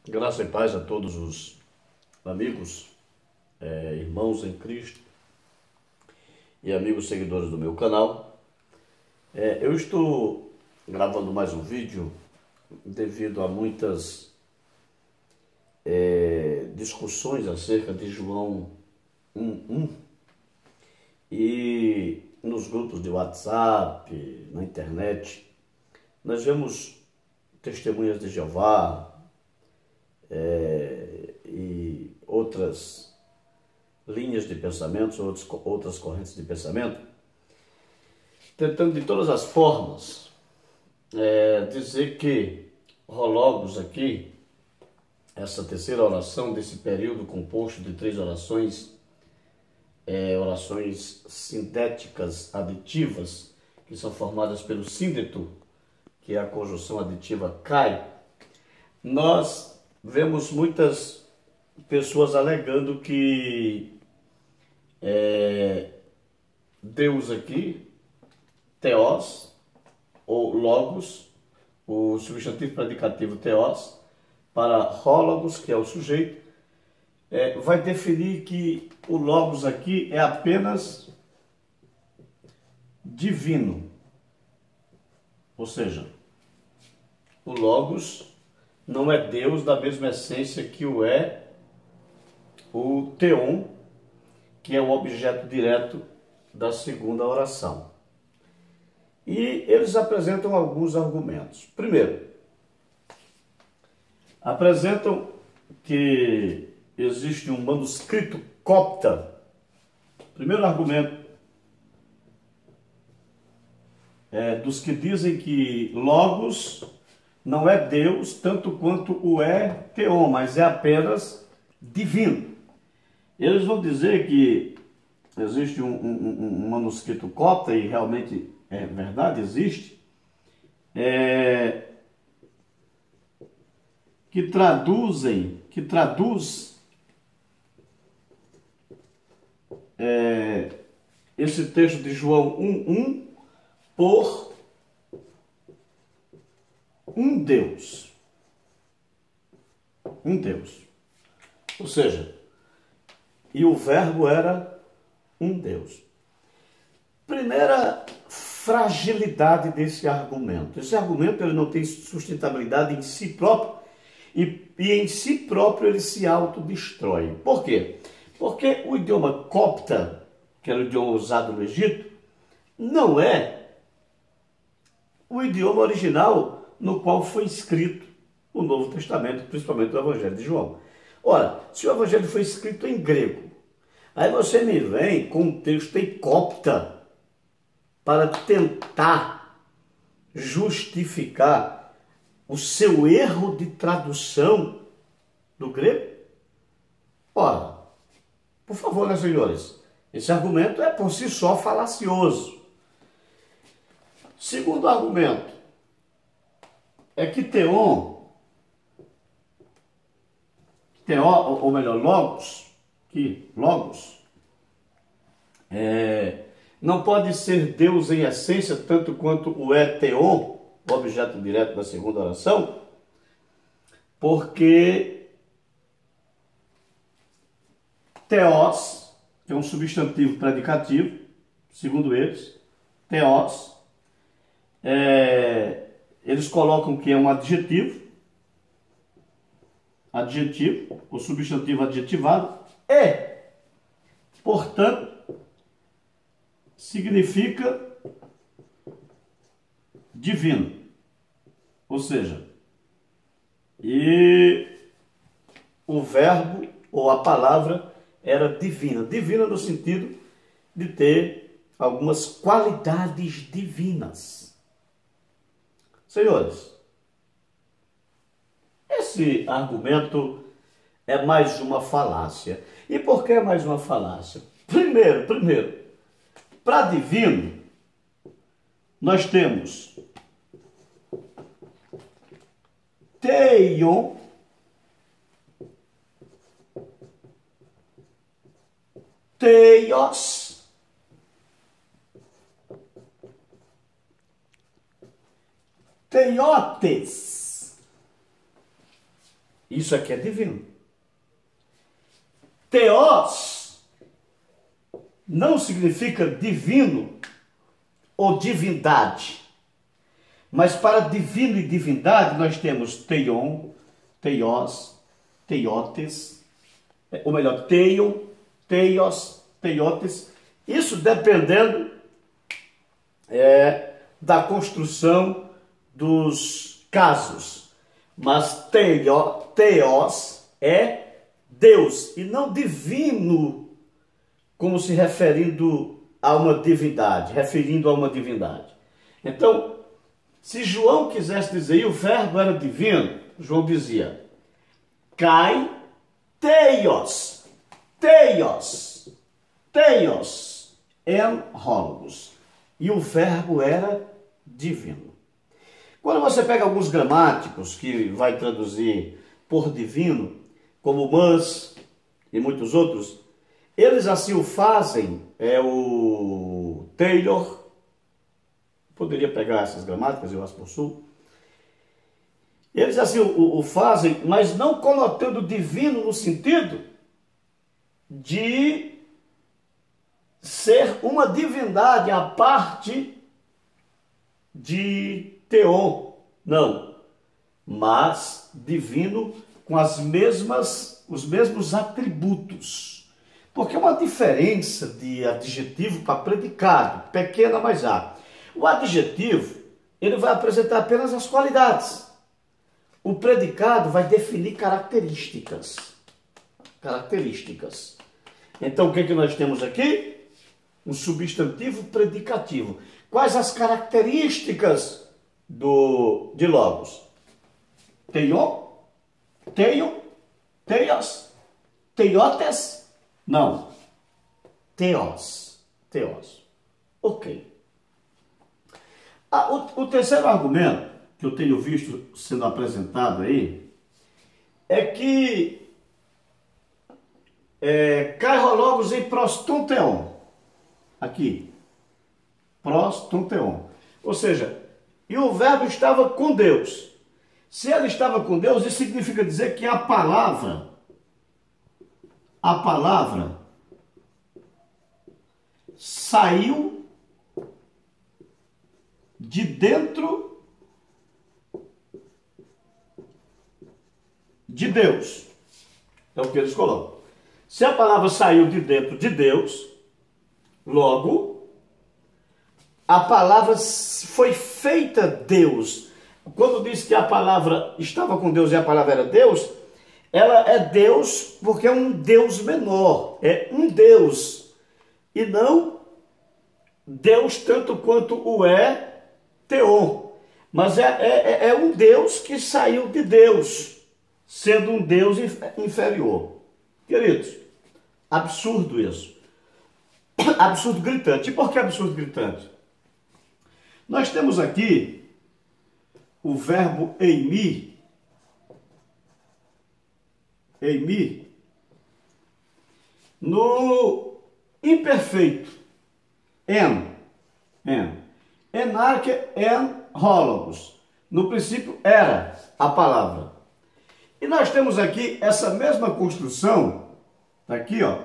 Graça e paz a todos os amigos, irmãos em Cristo e amigos seguidores do meu canal. Eu estou gravando mais um vídeo devido a muitas discussões acerca de João 1:1 e nos grupos de WhatsApp, na internet, nós vemos testemunhas de Jeová, e outras linhas de pensamentos, outras correntes de pensamento, tentando de todas as formas dizer que Hologos aqui, essa terceira oração desse período composto de 3 orações, orações sintéticas aditivas, que são formadas pelo síndeto, que é a conjunção aditiva cai, nós vemos muitas pessoas alegando que Deus aqui, Theos, ou Logos, o substantivo predicativo Theos, para Hologos, que é o sujeito, vai definir que o Logos aqui é apenas divino. Ou seja, o Logos não é Deus da mesma essência que o Theon, que é o objeto direto da segunda oração. E eles apresentam alguns argumentos. Primeiro, apresentam que existe um manuscrito copta. Primeiro argumento dos que dizem que Logos não é Deus tanto quanto o Theon, mas é apenas divino. Eles vão dizer que existe um manuscrito copta, e realmente é verdade, existe, que traduz esse texto de João 1:1 por um Deus. Um Deus. Ou seja, e o verbo era um Deus. Primeira fragilidade desse argumento. Esse argumento ele não tem sustentabilidade em si próprio e em si próprio ele se autodestrói. Por quê? Porque o idioma copta, que era o idioma usado no Egito, não é o idioma original no qual foi escrito o Novo Testamento, principalmente o Evangelho de João. Ora, se o Evangelho foi escrito em grego, aí você me vem com um texto em copta para tentar justificar o seu erro de tradução do grego? Ora, por favor, né, senhores? Esse argumento é por si só falacioso. Segundo argumento é que Theon, ou melhor, Logos, não pode ser Deus em essência, tanto quanto o Theon, o objeto direto da segunda oração, porque Theos, que é um substantivo predicativo, segundo eles, Theos, eles colocam que é um adjetivo, o substantivo adjetivado, e, portanto, significa divino. Ou seja, e o verbo ou a palavra era divina. Divina no sentido de ter algumas qualidades divinas. Senhores, esse argumento é mais uma falácia. E por que é mais uma falácia? Primeiro, para divino, nós temos Theon, Theos, Theotes Isso aqui é divino. Theos não significa divino ou divindade. Mas para divino e divindade nós temos Theon, Theos, Theotes, ou melhor, Theon, Theos, Theotes. Isso dependendo da construção dos casos. Mas Theos é Deus e não divino, como se referindo a uma divindade, Então, se João quisesse dizer, e o verbo era divino, João dizia, Kai Theos, Theos, Theos, en hologos. E o verbo era divino. Quando você pega alguns gramáticos que vai traduzir por divino, como Mas e muitos outros, eles assim o fazem, o Taylor, poderia pegar essas gramáticas, eu as possuo, eles assim o fazem, mas não conotando divino no sentido de ser uma divindade à parte de Theon, não, mas divino com os mesmos atributos. Porque é uma diferença de adjetivo para predicado, pequena, mas há. O adjetivo, ele vai apresentar apenas as qualidades. O predicado vai definir características. Então, o que nós temos aqui? Um substantivo predicativo. Quais as características de logos? Theon, Theos, Theotes? Não. Theos. Ok. O terceiro argumento que eu tenho visto sendo apresentado aí é que Kairologos em prostonteon. Aqui. Prostonteon. Ou seja, e o verbo estava com Deus. Se ele estava com Deus, isso significa dizer que a palavra saiu de dentro de Deus. É o que eles colocam. Se a palavra saiu de dentro de Deus, logo, a palavra foi feita Deus. Quando diz que a palavra estava com Deus e a palavra era Deus, ela é Deus porque é um Deus menor. É um Deus. E não Deus tanto quanto o Theon. Mas é um Deus que saiu de Deus, sendo um Deus inferior. Queridos, absurdo isso. Absurdo gritante. E por que absurdo gritante? Nós temos aqui o verbo eimi, no imperfeito, enarque en hologos. No princípio era a palavra. E nós temos aqui essa mesma construção, tá aqui, ó,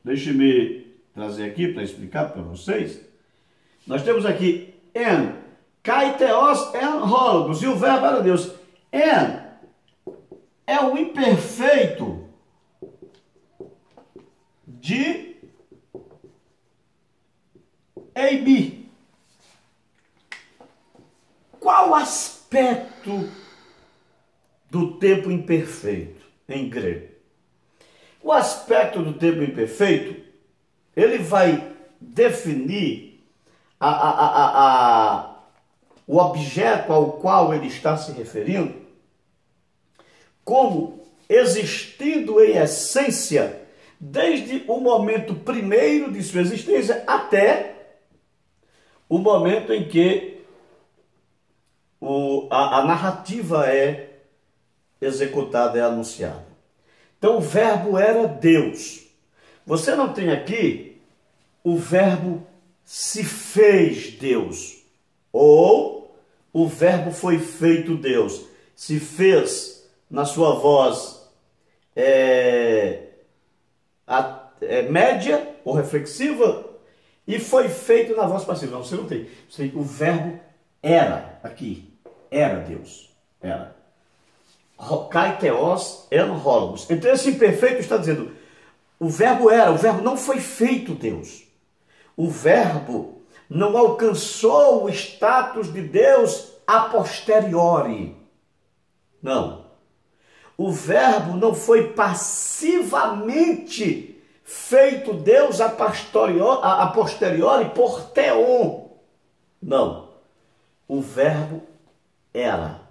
deixe-me trazer aqui para explicar para vocês. Nós temos aqui kai theos en hologos, e o verbo era Deus. É o imperfeito de eimi. Qual aspecto do tempo imperfeito em grego? O aspecto do tempo imperfeito, ele vai definir o objeto ao qual ele está se referindo como existindo em essência desde o momento primeiro de sua existência até o momento em que a narrativa é executada, é anunciada. Então o verbo era Deus. Você não tem aqui o verbo se fez Deus, ou o verbo foi feito Deus, se fez na sua voz média ou reflexiva e foi feito na voz passiva. Não, você não tem. Você tem o verbo era aqui. Era Deus. Era. Kai theos en hologos. Então esse imperfeito está dizendo, o verbo era, o verbo não foi feito Deus. O verbo não alcançou o status de Deus a posteriori. Não. O verbo não foi passivamente feito Deus a posteriori por theon. Não. O verbo era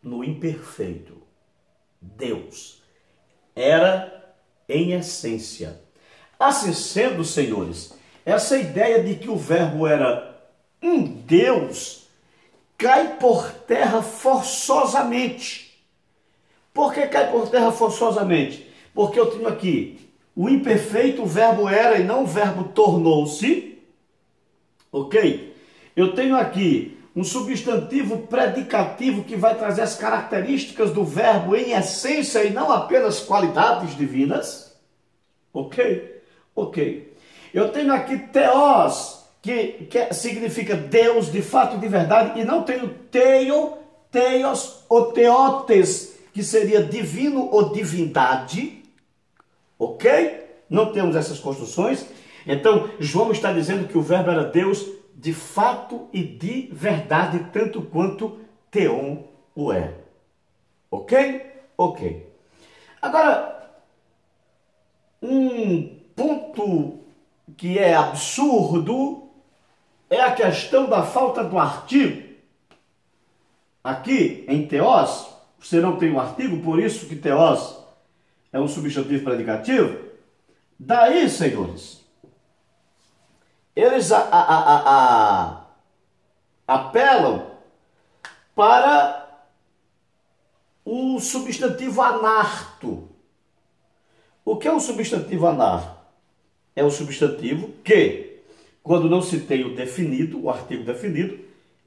no imperfeito. Deus era em essência. Assim sendo, senhores, essa ideia de que o verbo era um Deus cai por terra forçosamente. Por que cai por terra forçosamente? Porque eu tenho aqui o imperfeito, o verbo era e não o verbo tornou-se. Ok? Eu tenho aqui um substantivo predicativo que vai trazer as características do verbo em essência e não apenas qualidades divinas. Ok? Ok. Eu tenho aqui theos, que significa Deus de fato e de verdade, e não tenho theos ou theotes, que seria divino ou divindade. Ok? Não temos essas construções. Então, João está dizendo que o verbo era Deus de fato e de verdade, tanto quanto theon o é. Ok? Ok. Agora, um ponto que é absurdo é a questão da falta do artigo. Aqui, em theos, você não tem um artigo, por isso que theos é um substantivo predicativo. Daí, senhores, eles apelam para o substantivo anarto. O que é um substantivo anarto? É um substantivo que, quando não se tem o definido, o artigo definido,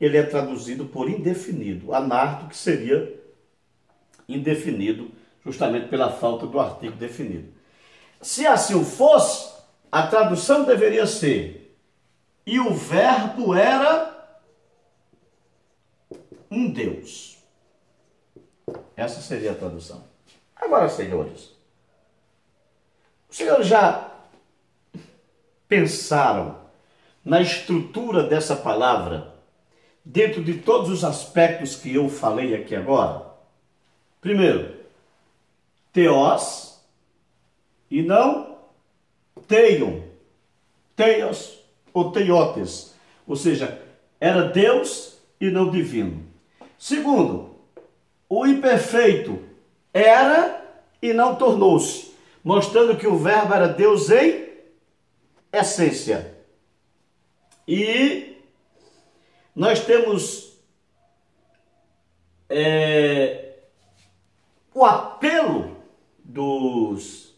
ele é traduzido por indefinido. Anarto, que seria indefinido, justamente pela falta do artigo definido. Se assim fosse, a tradução deveria ser: e o verbo era um Deus. Essa seria a tradução. Agora, senhores, os senhores já pensaram na estrutura dessa palavra dentro de todos os aspectos que eu falei aqui agora? Primeiro, theos e não theion, theos ou theotes, ou seja, era Deus e não divino. Segundo, o imperfeito era e não tornou-se, mostrando que o verbo era Deus em essência. E nós temos o apelo dos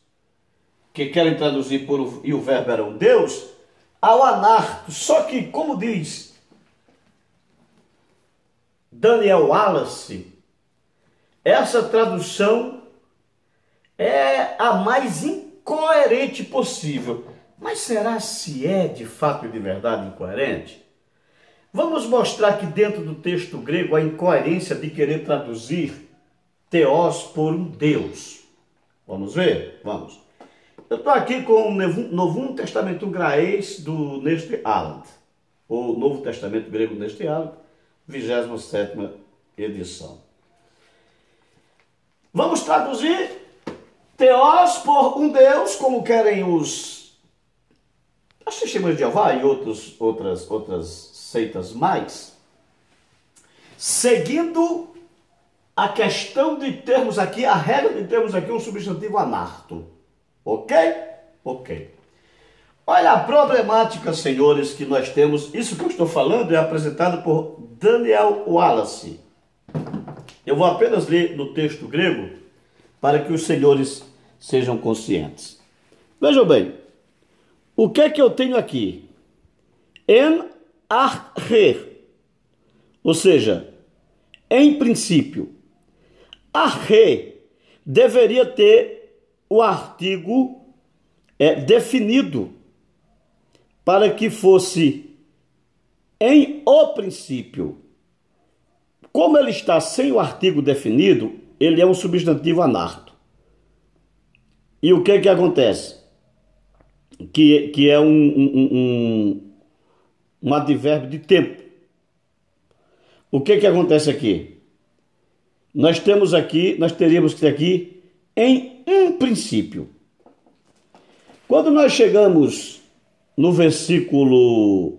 que querem traduzir por e o verbo era um Deus ao anarto. Só que, como diz Daniel Wallace, essa tradução é a mais incoerente possível. Mas será se é de fato e de verdade incoerente? Vamos mostrar que dentro do texto grego a incoerência de querer traduzir theos por um Deus. Vamos ver? Vamos. Eu estou aqui com o Novum Testamentum Graeis do Neste Aland, ou Novo Testamento Grego Neste Aland, 27ª edição. Vamos traduzir theos por um Deus, como querem as testemunhas de Jeová e outras seitas mais, seguindo a questão de termos aqui, a regra de termos aqui um substantivo anarto. Ok? Ok. Olha a problemática, senhores, que nós temos. Isso que eu estou falando é apresentado por Daniel Wallace. Eu vou apenas ler no texto grego para que os senhores sejam conscientes. Vejam bem, o que é que eu tenho aqui? En archer, Ou seja, em princípio, a re deveria ter o artigo definido para que fosse em o princípio. Como ele está sem o artigo definido, ele é um substantivo anarto. E o que acontece? Que é um advérbio de tempo. O que acontece aqui? Nós teríamos que ter aqui em um princípio. Quando nós chegamos no versículo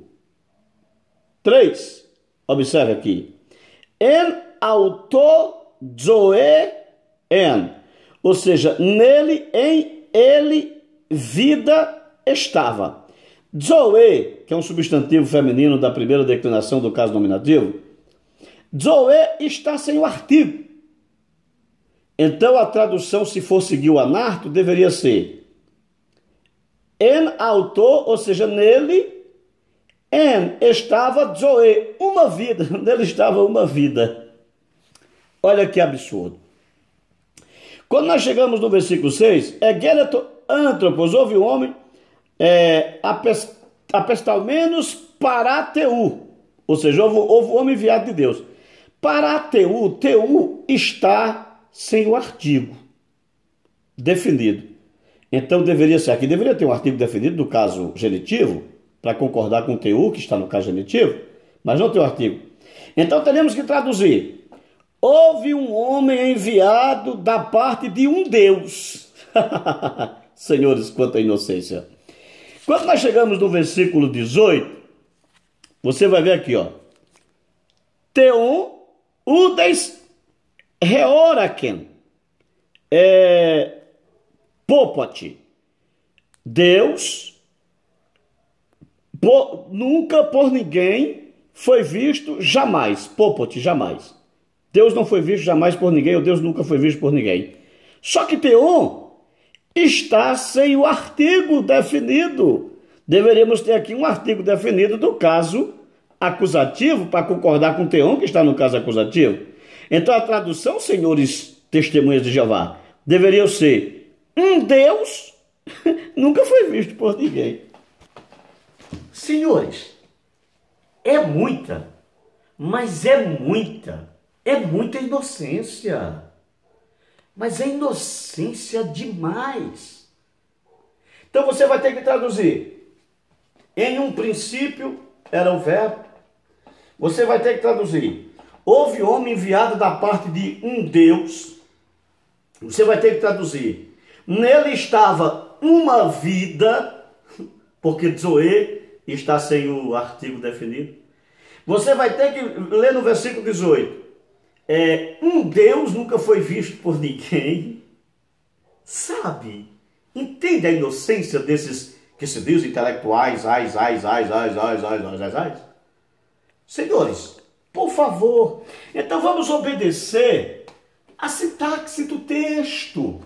3, observe aqui. En auto zoe en, ou seja, nele, em ele, vida estava. Zoe, que é um substantivo feminino da primeira declinação do caso nominativo, zoe está sem o artigo. Então a tradução, se for seguir o anarto, deveria ser en auto, ou seja, nele, en estava zoe, uma vida, nele estava uma vida. Olha que absurdo. Quando nós chegamos no versículo 6, geleto antropos, houve um homem, apestalmenos parateu, ou seja, houve um homem enviado de Deus. Parateu, teu está sem o artigo definido. Então deveria ser aqui, deveria ter um artigo definido do caso genitivo, para concordar com o teu, que está no caso genitivo, mas não tem o artigo. Então teremos que traduzir. Houve um homem enviado da parte de um Deus. Senhores, quanta inocência. Quando nós chegamos no versículo 18, você vai ver aqui, ó. Theon udes reoraken popoti. Deus nunca por ninguém foi visto jamais. Popoti, jamais. Deus não foi visto jamais por ninguém, ou Deus nunca foi visto por ninguém. Só que Theon está sem o artigo definido. Deveríamos ter aqui um artigo definido do caso acusativo, para concordar com Theon, que está no caso acusativo. Então a tradução, senhores testemunhas de Jeová, deveria ser: um Deus nunca foi visto por ninguém. Senhores, é muita, mas é muita inocência. Mas é inocência demais. Então você vai ter que traduzir. Em um princípio era o verbo. Você vai ter que traduzir. Houve homem enviado da parte de um Deus. Você vai ter que traduzir. Nele estava uma vida, porque Zoe está sem o artigo definido. Você vai ter que ler no versículo 18. Um Deus nunca foi visto por ninguém. Sabe? Entende a inocência desses que se dizem intelectuais? Senhores, por favor, então vamos obedecer a sintaxe do texto.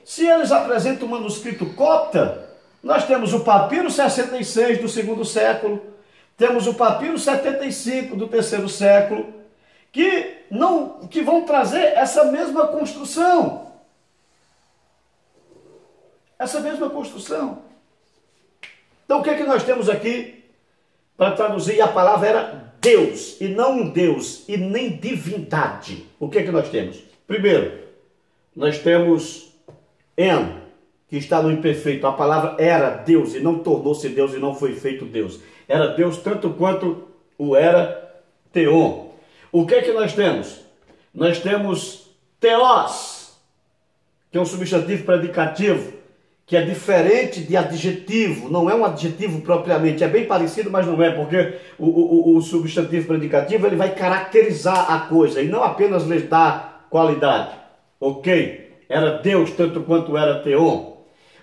Se eles apresentam o manuscrito copta, nós temos o papiro 66 do segundo século, temos o papiro 75 do terceiro século, que vão trazer essa mesma construção. Essa mesma construção. Então o que é que nós temos aqui para traduzir? A palavra era Deus, e não um Deus, e nem divindade. O que é que nós temos? Primeiro, nós temos en, que está no imperfeito. A palavra era Deus, e não tornou-se Deus, e não foi feito Deus. Era Deus tanto quanto o era Theon. O que é que nós temos? Nós temos theos, que é um substantivo predicativo, que é diferente de adjetivo, não é um adjetivo propriamente, é bem parecido, mas não é, porque o substantivo predicativo ele vai caracterizar a coisa e não apenas lhe dar qualidade. Ok? Era Deus tanto quanto era Theon.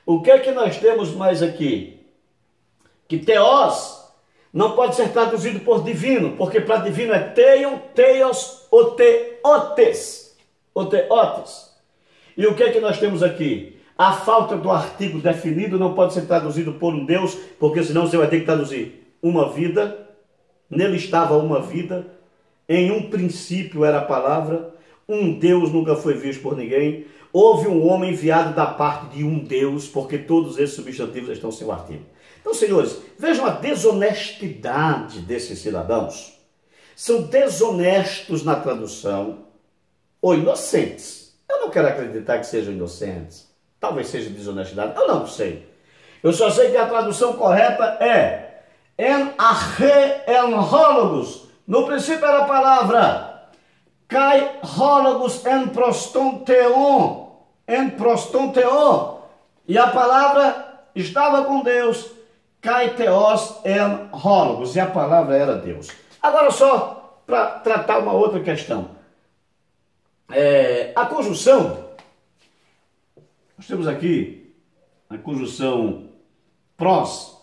O que é que nós temos mais aqui? Que theos não pode ser traduzido por divino, porque para divino é teion, teios, oteotes. Oteotes. E o que é que nós temos aqui? A falta do artigo definido não pode ser traduzido por um Deus, porque senão você vai ter que traduzir uma vida, nele estava uma vida, Em um princípio era a palavra, um Deus nunca foi visto por ninguém, houve um homem enviado da parte de um Deus, porque todos esses substantivos estão sem o artigo. Então, senhores, vejam a desonestidade desses cidadãos. São desonestos na tradução, ou inocentes. Eu não quero acreditar que sejam inocentes. Talvez seja desonestidade, eu não sei. Eu só sei que a tradução correta é en archeologos. No princípio era a palavra kai hologos en prostonteon. En prostonteon. E a palavra estava com Deus. Kai theos en hologos. E a palavra era Deus. Agora só para tratar uma outra questão. A conjunção. Nós temos aqui a conjunção pros,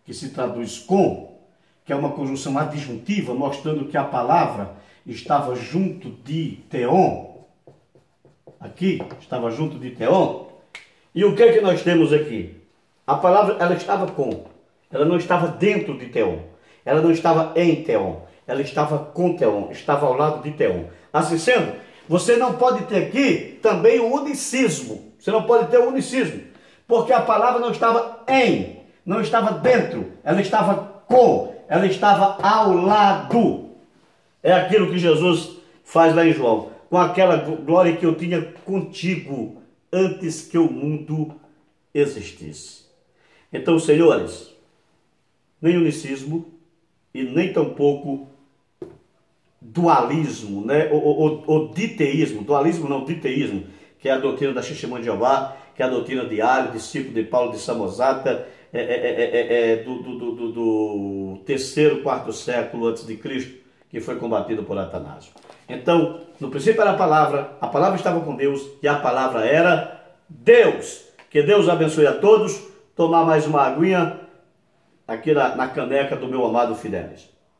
que se traduz com, que é uma conjunção adjuntiva, mostrando que a palavra estava junto de theon. Aqui, estava junto de theon. E o que é que nós temos aqui? A palavra, ela estava com. Ela não estava dentro de theon. Ela não estava em theon. Ela estava com theon. Estava ao lado de theon. Assim sendo, você não pode ter aqui também o unicismo. Você não pode ter o unicismo. Porque a palavra não estava em, não estava dentro, ela estava com, ela estava ao lado. É aquilo que Jesus faz lá em João. Com aquela glória que eu tinha contigo antes que o mundo existisse. Então, senhores, nem unicismo e nem tampouco dualismo, né? O diteísmo, dualismo não, diteísmo, que é a doutrina da Testemunha de Jeová, que é a doutrina de Alho, discípulo de Paulo de Samosata, do terceiro, quarto século antes de Cristo, que foi combatido por Atanásio. Então, no princípio era a palavra estava com Deus e a palavra era Deus. Que Deus abençoe a todos. Tomar mais uma aguinha aqui na caneca do meu amado Fidelis.